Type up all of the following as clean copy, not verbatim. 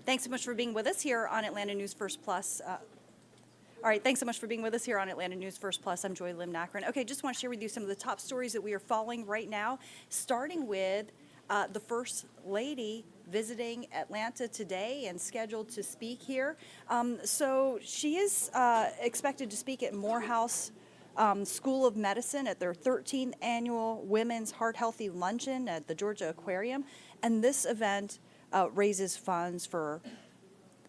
Thanks so much for being with us here on Atlanta News First Plus. All right, thanks so much for being with us here on Atlanta News First Plus. I'm Joy Lim-Nakron. Okay, just want to share with you some of the top stories that we are following right now, starting with the First Lady visiting Atlanta today and scheduled to speak here. So she is expected to speak at Morehouse School of Medicine at their 13th annual Women's Heart Healthy Luncheon at the Georgia Aquarium. And this event raises funds for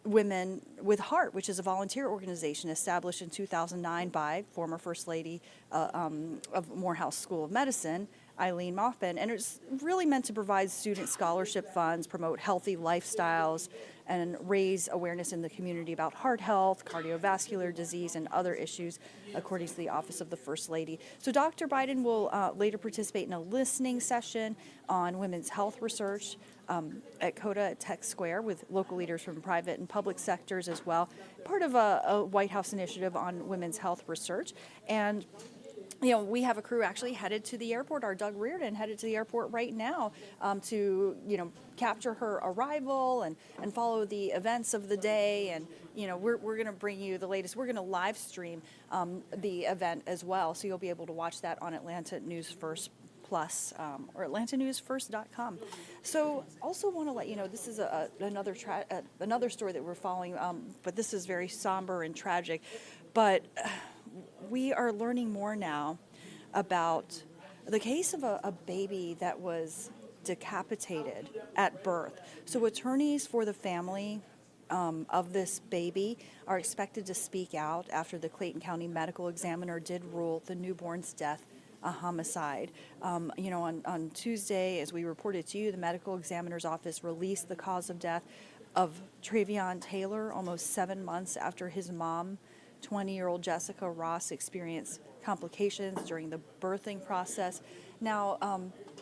Women with Heart, which is a volunteer organization established in 2009 by former First Lady of Morehouse School of Medicine, Eileen Maupin, and it's really meant to provide student scholarship funds, promote healthy lifestyles, and raise awareness in the community about heart health, cardiovascular disease, and other issues, according to the Office of the First Lady. So Dr. Biden will later participate in a listening session on women's health research at COTA at Tech Square with local leaders from private and public sectors as well, part of a White House initiative on women's health research. And you know, we have a crew actually headed to the airport. Our Doug Reardon headed to the airport right now to, capture her arrival and follow the events of the day. And, we're going to bring you the latest. We're going to live stream the event as well. So you'll be able to watch that on Atlanta News First Plus or atlantanewsfirst.com. So also want to let you know, this is another story that we're following, but this is very somber and tragic. But we are learning more now about the case of a baby that was decapitated at birth. So attorneys for the family of this baby are expected to speak out after the Clayton County Medical Examiner did rule the newborn's death a homicide. On Tuesday, as we reported to you, the medical examiner's office released the cause of death of Travion Taylor almost 7 months after his mom, 20-year-old Jessica Ross, experienced complications during the birthing process. Now,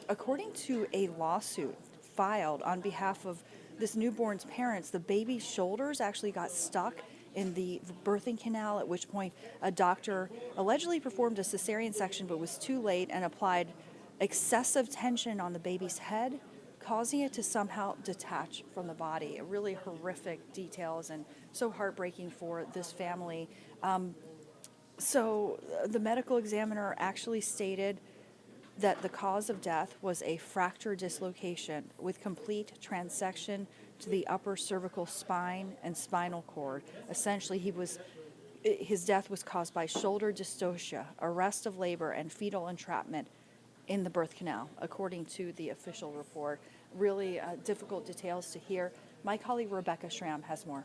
according to a lawsuit filed on behalf of this newborn's parents, the baby's shoulders actually got stuck in the birthing canal, at which point a doctor allegedly performed a cesarean section but was too late and applied excessive tension on the baby's head, causing it to somehow detach from the body. Really horrific details and so heartbreaking for this family. So the medical examiner actually stated that the cause of death was a fracture dislocation with complete transection to the upper cervical spine and spinal cord. Essentially, his death was caused by shoulder dystocia, arrest of labor, and fetal entrapment in the birth canal, according to the official report. Really difficult details to hear. My colleague Rebecca Schramm has more.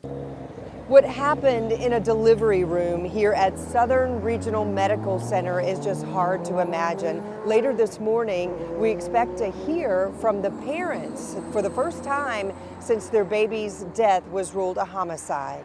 What happened in a delivery room here at Southern Regional Medical Center is just hard to imagine. Later this morning, we expect to hear from the parents for the first time since their baby's death was ruled a homicide.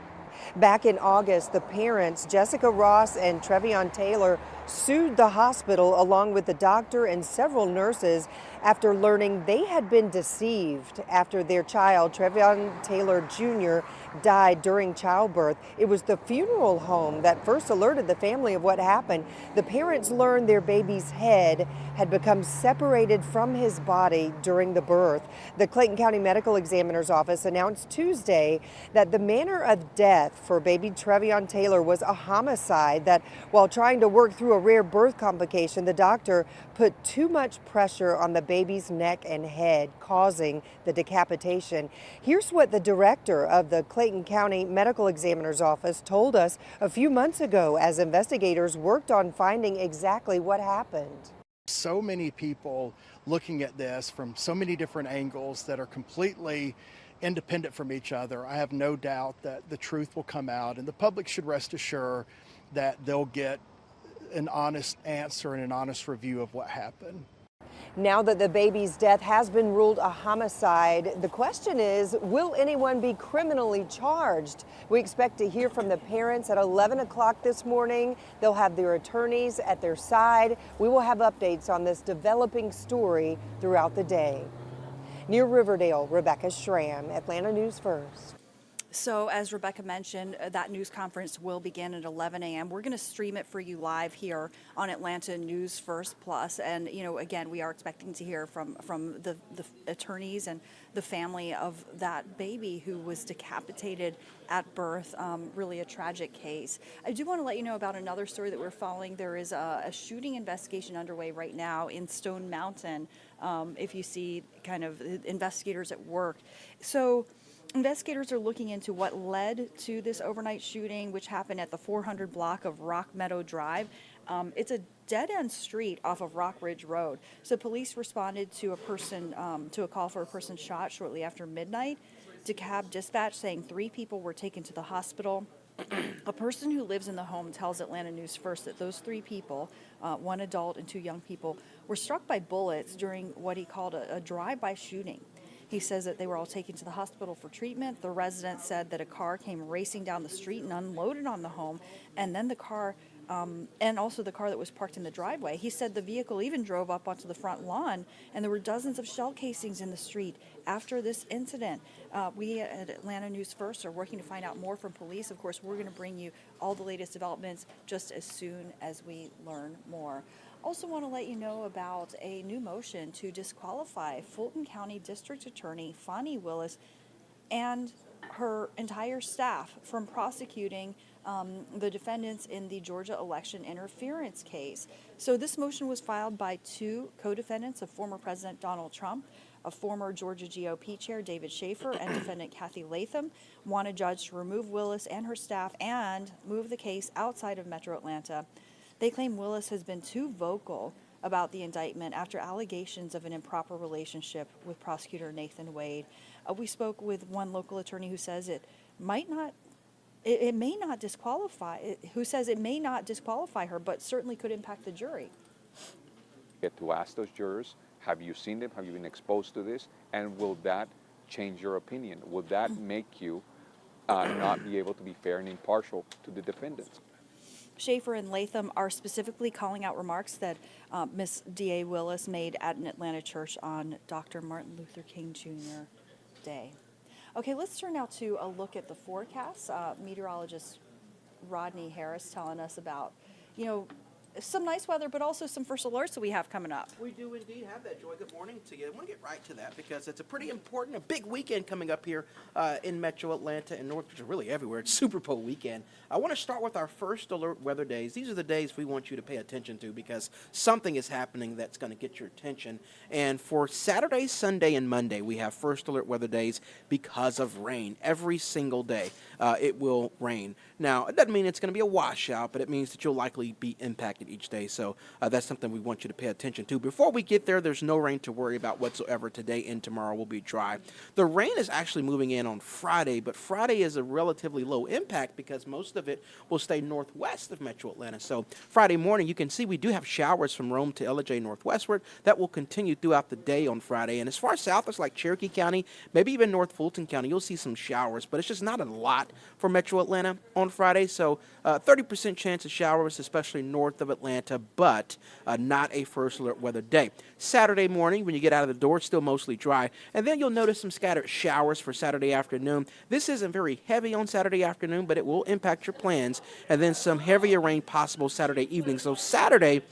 Back in August, the parents, Jessica Ross and Travion Taylor, sued the hospital along with the doctor and several nurses after learning they had been deceived after their child, Travion Taylor Jr., died during childbirth. It was the funeral home that first alerted the family of what happened. The parents learned their baby's head had become separated from his body during the birth. The Clayton County Medical Examiner's office announced Tuesday that the manner of death for baby Travion Taylor was a homicide, that while trying to work through a rare birth complication, the doctor put too much pressure on the baby's neck and head, causing the decapitation. Here's what the director of the Clayton County Medical Examiner's office told us a few months ago as investigators worked on finding exactly what happened. So many people looking at this from so many different angles that are completely independent from each other. I have no doubt that the truth will come out, and the public should rest assured that they'll get an honest answer and an honest review of what happened. Now that the baby's death has been ruled a homicide, the question is, will anyone be criminally charged? We expect to hear from the parents at 11 o'clock this morning. They'll have their attorneys at their side. We will have updates on this developing story throughout the day. Near Riverdale, Rebecca Schramm, Atlanta News First. So as Rebecca mentioned, that news conference will begin at 11 a.m. We're going to stream it for you live here on Atlanta News First Plus. And, again, we are expecting to hear from the attorneys and the family of that baby who was decapitated at birth. Really a tragic case. I do want to let you know about another story that we're following. There is a shooting investigation underway right now in Stone Mountain. If you see kind of investigators at work. So investigators are looking into what led to this overnight shooting, which happened at the 400 block of Rock Meadow Drive. It's a dead-end street off of Rock Ridge Road. So police responded to a call for a person shot shortly after midnight. DeKalb dispatch saying 3 people were taken to the hospital. A person who lives in the home tells Atlanta News First that those 3 people, 1 adult and 2 young people, were struck by bullets during what he called a drive-by shooting. He says that they were all taken to the hospital for treatment. The resident said that a car came racing down the street and unloaded on the home, and then the car, and also the car that was parked in the driveway. He said the vehicle even drove up onto the front lawn, and there were dozens of shell casings in the street after this incident. We at Atlanta News First are working to find out more from police. Of course, we're going to bring you all the latest developments just as soon as we learn more. Also want to let you know about a new motion to disqualify Fulton County District Attorney Fani Willis and her entire staff from prosecuting the defendants in the Georgia election interference case. So this motion was filed by 2 co-defendants of former President Donald Trump, a former Georgia GOP chair, David Schaefer, and defendant Kathy Latham, want a judge to remove Willis and her staff and move the case outside of Metro Atlanta. They claim Willis has been too vocal about the indictment after allegations of an improper relationship with prosecutor Nathan Wade. We spoke with one local attorney who says it may not disqualify her, but certainly could impact the jury. Get to ask those jurors, have you seen them? Have you been exposed to this? And will that change your opinion? Will that make you not be able to be fair and impartial to the defendants? Schaefer and Latham are specifically calling out remarks that Ms. D.A. Willis made at an Atlanta church on Dr. Martin Luther King Jr. Day. Okay, let's turn now to a look at the forecast. Meteorologist Rodney Harris telling us about, some nice weather, but also some first alerts that we have coming up. We do indeed have that, Joy. Good morning to you. I want to get right to that because it's a pretty important, a big weekend coming up here in Metro Atlanta and North, really everywhere. It's Super Bowl weekend. I want to start with our first alert weather days. These are the days we want you to pay attention to because something is happening that's going to get your attention. And for Saturday, Sunday, and Monday, we have first alert weather days because of rain. Every single day it will rain. Now, it doesn't mean it's going to be a washout, but it means that you'll likely be impacted each day. So that's something we want you to pay attention to. Before we get there, there's no rain to worry about whatsoever. Today and tomorrow will be dry. The rain is actually moving in on Friday, but Friday is a relatively low impact because most of it will stay northwest of Metro Atlanta. So Friday morning, you can see we do have showers from Rome to LJ northwestward. That will continue throughout the day on Friday. And as far south as like Cherokee County, maybe even North Fulton County, you'll see some showers, but it's just not a lot for Metro Atlanta on Friday. So 30% chance of showers, especially north of Atlanta, but not a first alert weather day. Saturday morning, when you get out of the door, still mostly dry. And then you'll notice some scattered showers for Saturday afternoon. This isn't very heavy on Saturday afternoon, but it will impact your plans. And then some heavier rain possible Saturday evening. So Saturday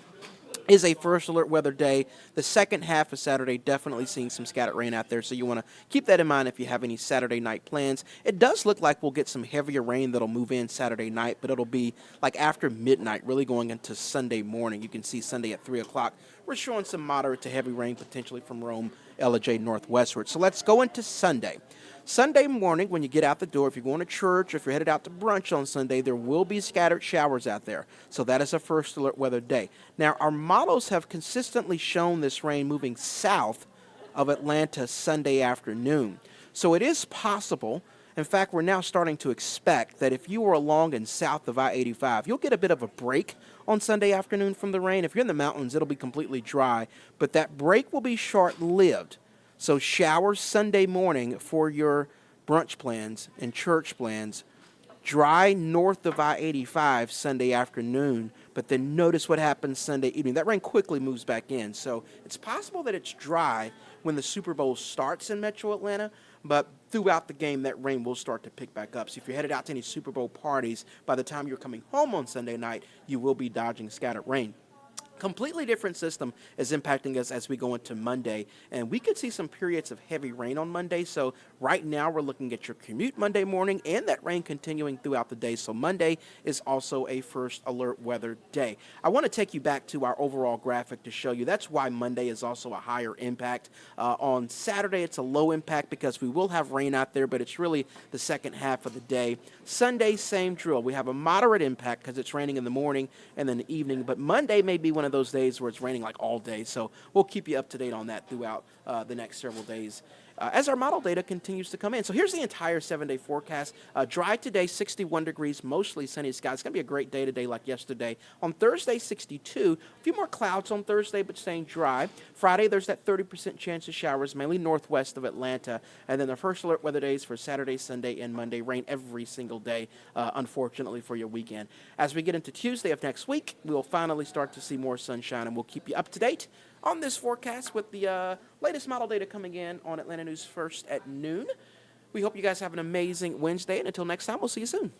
is a first alert weather day. The second half of Saturday, definitely seeing some scattered rain out there, so you want to keep that in mind if you have any Saturday night plans. It does look like we'll get some heavier rain that'll move in Saturday night, but it'll be like after midnight, really going into Sunday morning. You can see Sunday at 3 o'clock. We're showing some moderate to heavy rain potentially from Rome, LJ northwestward. So let's go into Sunday. Sunday morning, when you get out the door, if you're going to church or if you're headed out to brunch on Sunday, there will be scattered showers out there. So that is a first alert weather day. Now, our models have consistently shown this rain moving south of Atlanta Sunday afternoon. So it is possible. In fact, we're now starting to expect that if you are along and south of I-85, you'll get a bit of a break on Sunday afternoon from the rain. If you're in the mountains, it'll be completely dry, but that break will be short-lived. So showers Sunday morning for your brunch plans and church plans. Dry north of I-85 Sunday afternoon, but then notice what happens Sunday evening. That rain quickly moves back in. So it's possible that it's dry when the Super Bowl starts in Metro Atlanta, but throughout the game, that rain will start to pick back up. So if you're headed out to any Super Bowl parties, by the time you're coming home on Sunday night, you will be dodging scattered rain. Completely different system is impacting us as we go into Monday, and we could see some periods of heavy rain on Monday. So right now we're looking at your commute Monday morning and that rain continuing throughout the day. So Monday is also a first alert weather day. I want to take you back to our overall graphic to show you that's why Monday is also a higher impact. On Saturday it's a low impact because we will have rain out there, but it's really the second half of the day. Sunday, same drill. We have a moderate impact because it's raining in the morning and then the evening, but Monday may be one of those days where it's raining like all day. So we'll keep you up to date on that throughout the next several days as our model data continues to come in. So here's the entire 7-day forecast. Dry today, 61 degrees, mostly sunny skies. It's going to be a great day today like yesterday. On Thursday, 62. A few more clouds on Thursday, but staying dry. Friday, there's that 30% chance of showers, mainly northwest of Atlanta. And then the first alert weather days for Saturday, Sunday, and Monday. Rain every single day, unfortunately, for your weekend. As we get into Tuesday of next week, we'll finally start to see more sunshine, and we'll keep you up to date on this forecast with the latest model data coming in on Atlanta News First at noon. We hope you guys have an amazing Wednesday, and until next time, we'll see you soon.